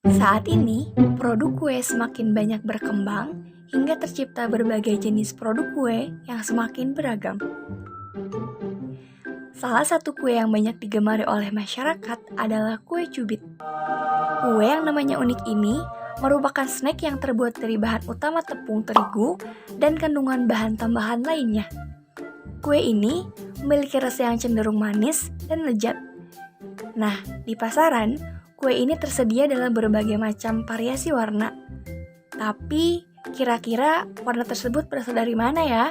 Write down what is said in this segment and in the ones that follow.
Saat ini, produk kue semakin banyak berkembang hingga tercipta berbagai jenis produk kue yang semakin beragam. Salah satu kue yang banyak digemari oleh masyarakat adalah kue cubit. Kue yang namanya unik ini merupakan snack yang terbuat dari bahan utama tepung terigu dan kandungan bahan tambahan lainnya. Kue ini memiliki rasa yang cenderung manis dan lezat. Nah, di pasaran, kue ini tersedia dalam berbagai macam variasi warna. Tapi, kira-kira warna tersebut berasal dari mana ya?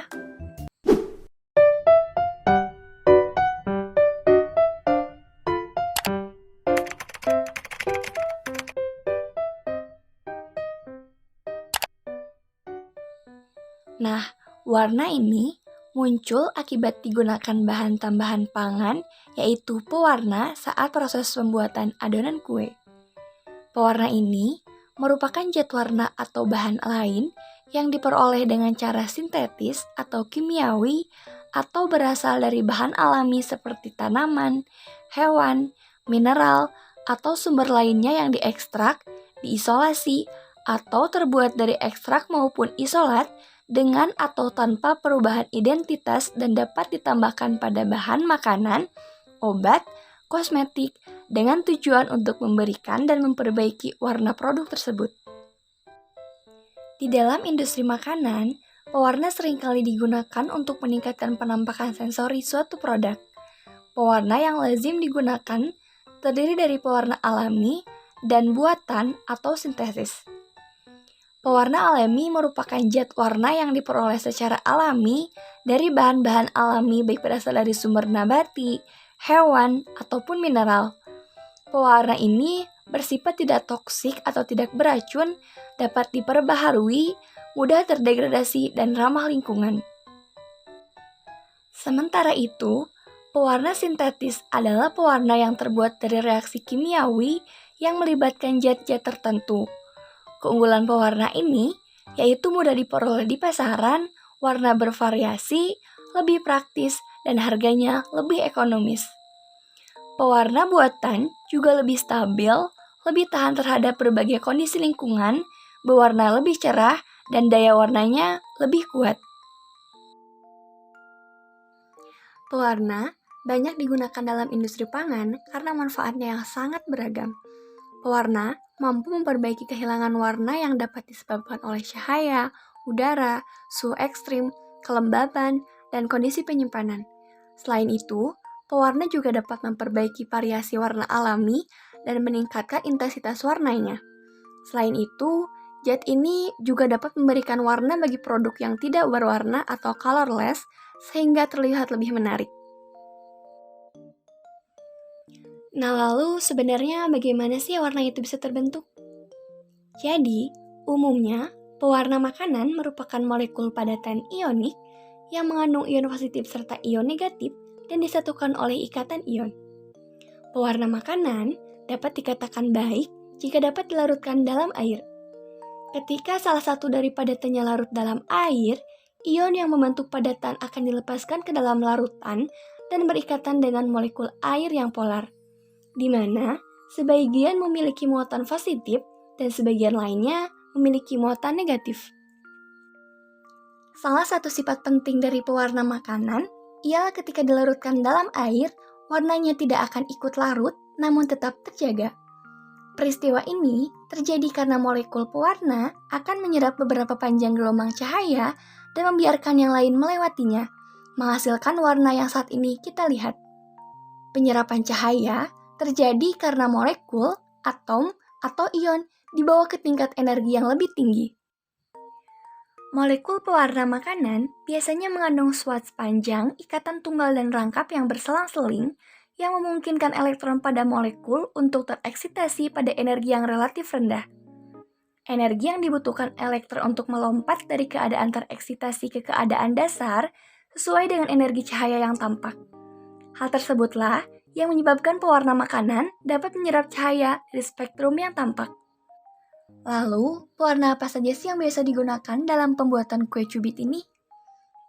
Nah, warna ini muncul akibat digunakan bahan tambahan pangan, yaitu pewarna saat proses pembuatan adonan kue. Pewarna ini merupakan zat warna atau bahan lain yang diperoleh dengan cara sintetis atau kimiawi atau berasal dari bahan alami seperti tanaman, hewan, mineral, atau sumber lainnya yang diekstrak, diisolasi, atau terbuat dari ekstrak maupun isolat dengan atau tanpa perubahan identitas dan dapat ditambahkan pada bahan makanan, obat, kosmetik, dengan tujuan untuk memberikan dan memperbaiki warna produk tersebut. Di dalam industri makanan, pewarna seringkali digunakan untuk meningkatkan penampakan sensori suatu produk. Pewarna yang lazim digunakan terdiri dari pewarna alami dan buatan atau sintesis. Pewarna alami merupakan zat warna yang diperoleh secara alami dari bahan-bahan alami baik berasal dari sumber nabati, hewan, ataupun mineral. Pewarna ini bersifat tidak toksik atau tidak beracun, dapat diperbaharui, mudah terdegradasi, dan ramah lingkungan. Sementara itu, pewarna sintetis adalah pewarna yang terbuat dari reaksi kimiawi yang melibatkan zat-zat tertentu. Keunggulan pewarna ini yaitu mudah diperoleh di pasaran, warna bervariasi, lebih praktis, dan harganya lebih ekonomis. Pewarna buatan juga lebih stabil, lebih tahan terhadap berbagai kondisi lingkungan, berwarna lebih cerah, dan daya warnanya lebih kuat. Pewarna banyak digunakan dalam industri pangan karena manfaatnya yang sangat beragam. Pewarna mampu memperbaiki kehilangan warna yang dapat disebabkan oleh cahaya, udara, suhu ekstrim, kelembaban, dan kondisi penyimpanan. Selain itu, pewarna juga dapat memperbaiki variasi warna alami dan meningkatkan intensitas warnanya. Selain itu, zat ini juga dapat memberikan warna bagi produk yang tidak berwarna atau colorless sehingga terlihat lebih menarik. Nah, lalu sebenarnya bagaimana sih warna itu bisa terbentuk? Jadi, umumnya pewarna makanan merupakan molekul padatan ionik yang mengandung ion positif serta ion negatif dan disatukan oleh ikatan ion. Pewarna makanan dapat dikatakan baik jika dapat dilarutkan dalam air. Ketika salah satu dari padatannya larut dalam air, ion yang membentuk padatan akan dilepaskan ke dalam larutan dan berikatan dengan molekul air yang polar, di mana sebagian memiliki muatan positif dan sebagian lainnya memiliki muatan negatif. Salah satu sifat penting dari pewarna makanan ialah ketika dilarutkan dalam air, warnanya tidak akan ikut larut namun tetap terjaga. Peristiwa ini terjadi karena molekul pewarna akan menyerap beberapa panjang gelombang cahaya dan membiarkan yang lain melewatinya, menghasilkan warna yang saat ini kita lihat. Penyerapan cahaya terjadi karena molekul, atom, atau ion dibawa ke tingkat energi yang lebih tinggi. Molekul pewarna makanan biasanya mengandung swatch panjang, ikatan tunggal dan rangkap yang berselang-seling yang memungkinkan elektron pada molekul untuk tereksitasi pada energi yang relatif rendah. Energi yang dibutuhkan elektron untuk melompat dari keadaan tereksitasi ke keadaan dasar sesuai dengan energi cahaya yang tampak. Hal tersebutlah yang menyebabkan pewarna makanan dapat menyerap cahaya dari spektrum yang tampak. Lalu, pewarna apa saja sih yang biasa digunakan dalam pembuatan kue cubit ini?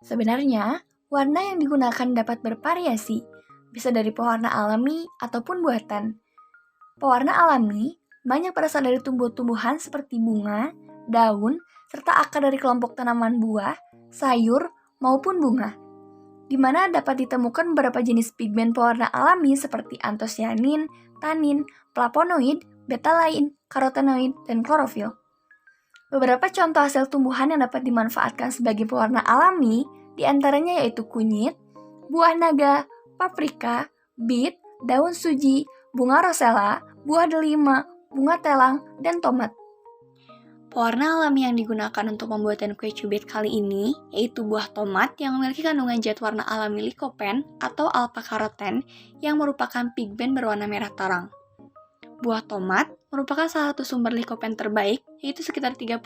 Sebenarnya, warna yang digunakan dapat bervariasi, bisa dari pewarna alami ataupun buatan. Pewarna alami banyak berasal dari tumbuh-tumbuhan seperti bunga, daun, serta akar dari kelompok tanaman buah, sayur, maupun bunga, di mana dapat ditemukan beberapa jenis pigmen pewarna alami seperti antosianin, tanin, flavonoid, betalain, karotenoid, dan klorofil. Beberapa contoh hasil tumbuhan yang dapat dimanfaatkan sebagai pewarna alami diantaranya yaitu kunyit, buah naga, paprika, bit, daun suji, bunga rosella, buah delima, bunga telang, dan tomat. Pewarna alami yang digunakan untuk pembuatan kue cubit kali ini yaitu buah tomat yang memiliki kandungan zat warna alami lycopene atau alpha-karoten yang merupakan pigmen berwarna merah terang. Buah tomat merupakan salah satu sumber lycopene terbaik yaitu sekitar 30-200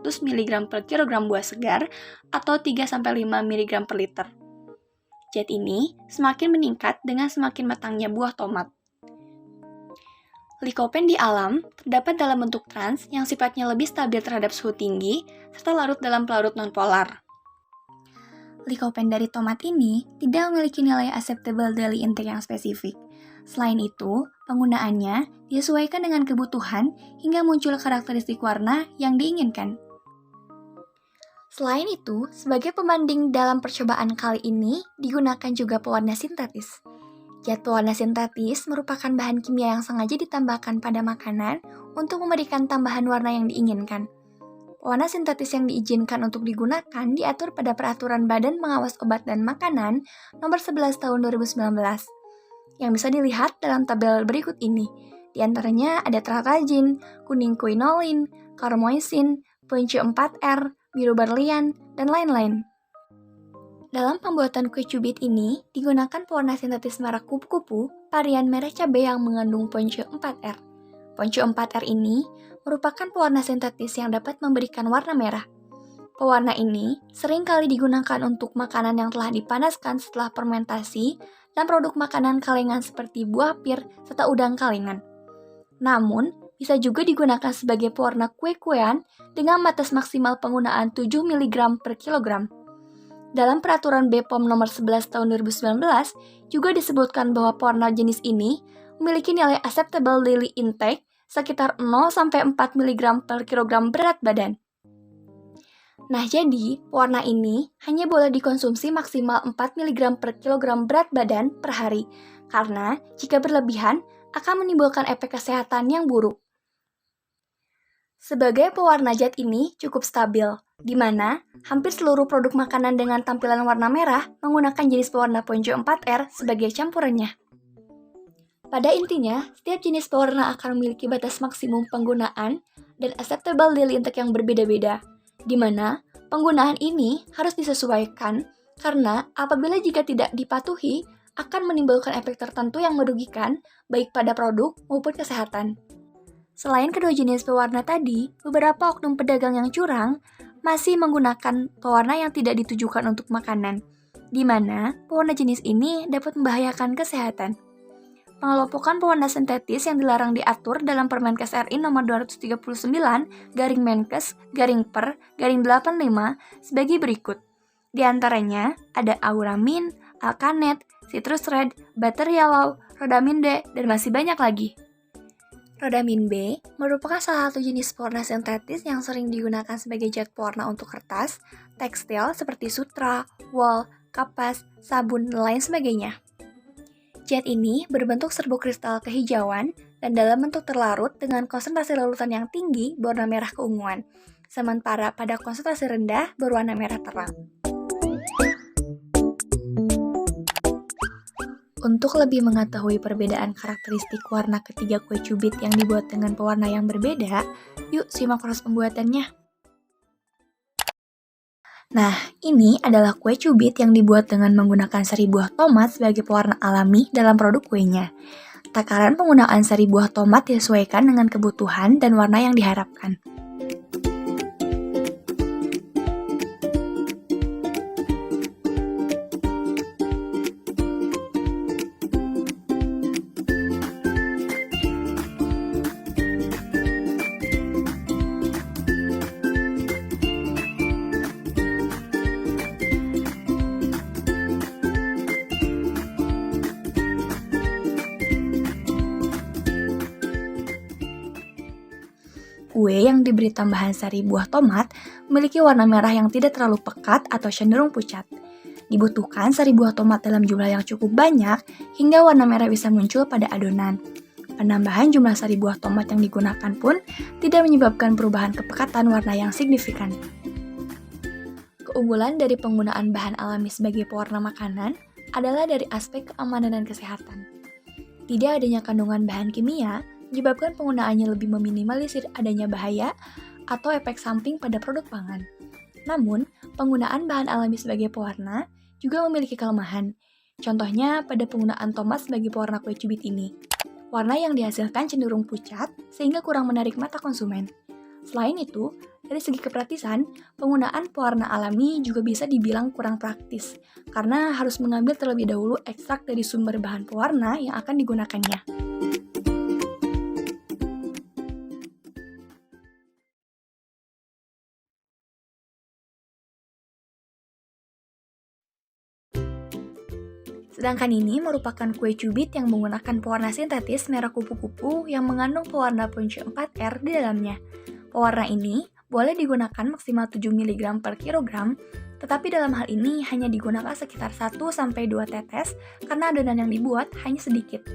mg per kilogram buah segar atau 3-5 mg per liter. Zat ini semakin meningkat dengan semakin matangnya buah tomat. Lycopene di alam terdapat dalam bentuk trans yang sifatnya lebih stabil terhadap suhu tinggi serta larut dalam pelarut nonpolar. Lycopene dari tomat ini tidak memiliki nilai acceptable daily intake yang spesifik. Selain itu, penggunaannya disesuaikan dengan kebutuhan hingga muncul karakteristik warna yang diinginkan. Selain itu, sebagai pembanding dalam percobaan kali ini digunakan juga pewarna sintetis. Zat pewarna sintetis merupakan bahan kimia yang sengaja ditambahkan pada makanan untuk memberikan tambahan warna yang diinginkan. Pewarna sintetis yang diizinkan untuk digunakan diatur pada Peraturan Badan Pengawas Obat dan Makanan Nomor 11 Tahun 2019, yang bisa dilihat dalam tabel berikut ini. Di antaranya ada teratrazin, kuning quinolin, carmoisin, punce 4R, biru berlian, dan lain-lain. Dalam pembuatan kue cubit ini, digunakan pewarna sintetis merek kupu-kupu varian merah cabai yang mengandung punce 4R. Punce 4R ini merupakan pewarna sintetis yang dapat memberikan warna merah. Pewarna ini sering kali digunakan untuk makanan yang telah dipanaskan setelah fermentasi dan produk makanan kalengan seperti buah pir serta udang kalengan. Namun, bisa juga digunakan sebagai pewarna kue-kuean dengan batas maksimal penggunaan 7 mg per kilogram. Dalam Peraturan BPOM Nomor 11 Tahun 2019 juga disebutkan bahwa pewarna jenis ini memiliki nilai acceptable daily intake sekitar 0-4 mg per kilogram berat badan. Nah, jadi pewarna ini hanya boleh dikonsumsi maksimal 4 mg per kilogram berat badan per hari, karena jika berlebihan akan menimbulkan efek kesehatan yang buruk. Sebagai pewarna zat ini cukup stabil, di mana hampir seluruh produk makanan dengan tampilan warna merah menggunakan jenis pewarna punce 4R sebagai campurannya. Pada intinya, setiap jenis pewarna akan memiliki batas maksimum penggunaan dan acceptable daily intake yang berbeda-beda, di mana penggunaan ini harus disesuaikan karena apabila jika tidak dipatuhi akan menimbulkan efek tertentu yang merugikan baik pada produk maupun kesehatan. Selain kedua jenis pewarna tadi, beberapa oknum pedagang yang curang masih menggunakan pewarna yang tidak ditujukan untuk makanan, di mana pewarna jenis ini dapat membahayakan kesehatan. Pengelompokan pewarna sintetis yang dilarang diatur dalam Permenkes RI Nomor 239/Menkes/Per/85 sebagai berikut. Di antaranya ada auramin, alkanet, citrus red, butter yellow, rhodamin D, dan masih banyak lagi. Rhodamin B merupakan salah satu jenis pewarna sintetis yang sering digunakan sebagai zat pewarna untuk kertas, tekstil seperti sutra, wol, kapas, sabun, dan lain sebagainya. Zat ini berbentuk serbuk kristal kehijauan dan dalam bentuk terlarut dengan konsentrasi larutan yang tinggi berwarna merah keunguan, sementara pada konsentrasi rendah berwarna merah terang. Untuk lebih mengetahui perbedaan karakteristik warna ketiga kue cubit yang dibuat dengan pewarna yang berbeda, yuk simak proses pembuatannya. Nah, ini adalah kue cubit yang dibuat dengan menggunakan sari buah tomat sebagai pewarna alami dalam produk kuenya. Takaran penggunaan sari buah tomat disesuaikan dengan kebutuhan dan warna yang diharapkan. Kue yang diberi tambahan sari buah tomat memiliki warna merah yang tidak terlalu pekat atau cenderung pucat. Dibutuhkan sari buah tomat dalam jumlah yang cukup banyak hingga warna merah bisa muncul pada adonan. Penambahan jumlah sari buah tomat yang digunakan pun tidak menyebabkan perubahan kepekatan warna yang signifikan. Keunggulan dari penggunaan bahan alami sebagai pewarna makanan adalah dari aspek keamanan dan kesehatan. Tidak adanya kandungan bahan kimia menyebabkan penggunaannya lebih meminimalisir adanya bahaya atau efek samping pada produk pangan. Namun, penggunaan bahan alami sebagai pewarna juga memiliki kelemahan. Contohnya pada penggunaan tomat sebagai pewarna kue cubit ini. Warna yang dihasilkan cenderung pucat sehingga kurang menarik mata konsumen. Selain itu, dari segi kepraktisan, penggunaan pewarna alami juga bisa dibilang kurang praktis karena harus mengambil terlebih dahulu ekstrak dari sumber bahan pewarna yang akan digunakannya. Sedangkan ini merupakan kue cubit yang menggunakan pewarna sintetis merah kupu-kupu yang mengandung pewarna punca 4R di dalamnya. Pewarna ini boleh digunakan maksimal 7 mg per kilogram, tetapi dalam hal ini hanya digunakan sekitar 1-2 tetes karena adonan yang dibuat hanya sedikit.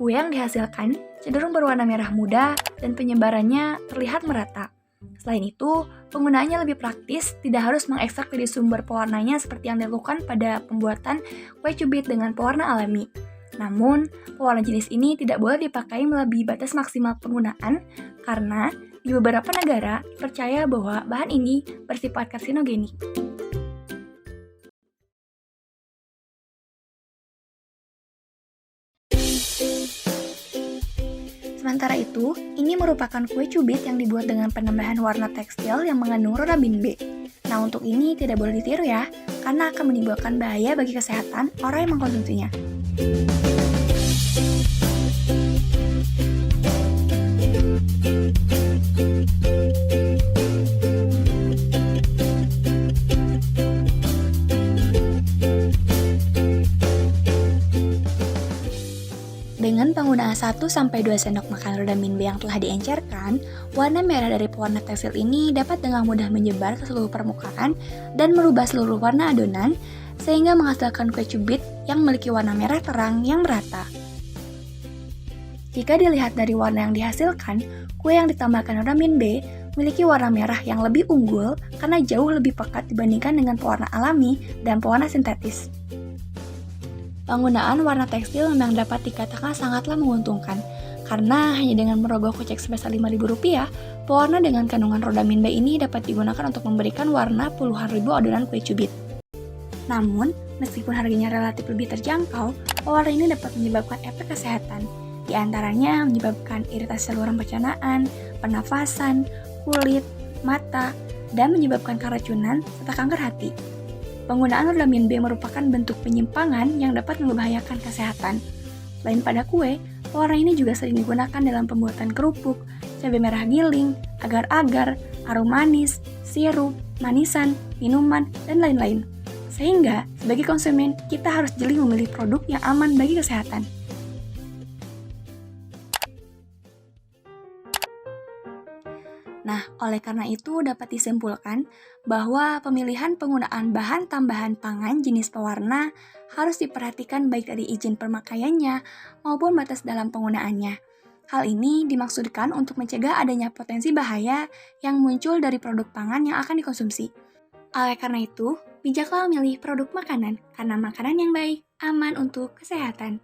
Kue yang dihasilkan cenderung berwarna merah muda dan penyebarannya terlihat merata. Selain itu, penggunaannya lebih praktis, tidak harus mengekstrak dari sumber pewarnanya seperti yang dilakukan pada pembuatan kue cubit dengan pewarna alami. Namun, pewarna jenis ini tidak boleh dipakai melebihi batas maksimal penggunaan karena di beberapa negara percaya bahwa bahan ini bersifat karsinogenik. Sementara itu, ini merupakan kue cubit yang dibuat dengan penambahan warna tekstil yang mengandung rhodamine B. Nah, untuk ini tidak boleh ditiru ya, karena akan menimbulkan bahaya bagi kesehatan orang yang mengkonsumsinya. Dengan penggunaan 1-2 sendok makan rhodamine B yang telah diencerkan, warna merah dari pewarna tekstil ini dapat dengan mudah menyebar ke seluruh permukaan dan merubah seluruh warna adonan, sehingga menghasilkan kue cubit yang memiliki warna merah terang yang merata. Jika dilihat dari warna yang dihasilkan, kue yang ditambahkan rhodamine B memiliki warna merah yang lebih unggul karena jauh lebih pekat dibandingkan dengan pewarna alami dan pewarna sintetis. Penggunaan warna tekstil memang dapat dikatakan sangatlah menguntungkan, karena hanya dengan merogoh kocek sebesar Rp5.000, pewarna dengan kandungan rhodamine B ini dapat digunakan untuk memberikan warna puluhan ribu adonan kue cubit. Namun, meskipun harganya relatif lebih terjangkau, pewarna ini dapat menyebabkan efek kesehatan, di antaranya menyebabkan iritasi saluran pencernaan, pernafasan, kulit, mata, dan menyebabkan keracunan serta kanker hati. Penggunaan rhodamine B merupakan bentuk penyimpangan yang dapat membahayakan kesehatan. Selain pada kue, pewarna ini juga sering digunakan dalam pembuatan kerupuk, cabai merah giling, agar-agar, arum manis, sirup, manisan, minuman, dan lain-lain. Sehingga, sebagai konsumen, kita harus jeli memilih produk yang aman bagi kesehatan. Nah, oleh karena itu dapat disimpulkan bahwa pemilihan penggunaan bahan tambahan pangan jenis pewarna harus diperhatikan baik dari izin pemakaiannya maupun batas dalam penggunaannya. Hal ini dimaksudkan untuk mencegah adanya potensi bahaya yang muncul dari produk pangan yang akan dikonsumsi. Oleh karena itu, bijaklah memilih produk makanan karena makanan yang baik, aman untuk kesehatan.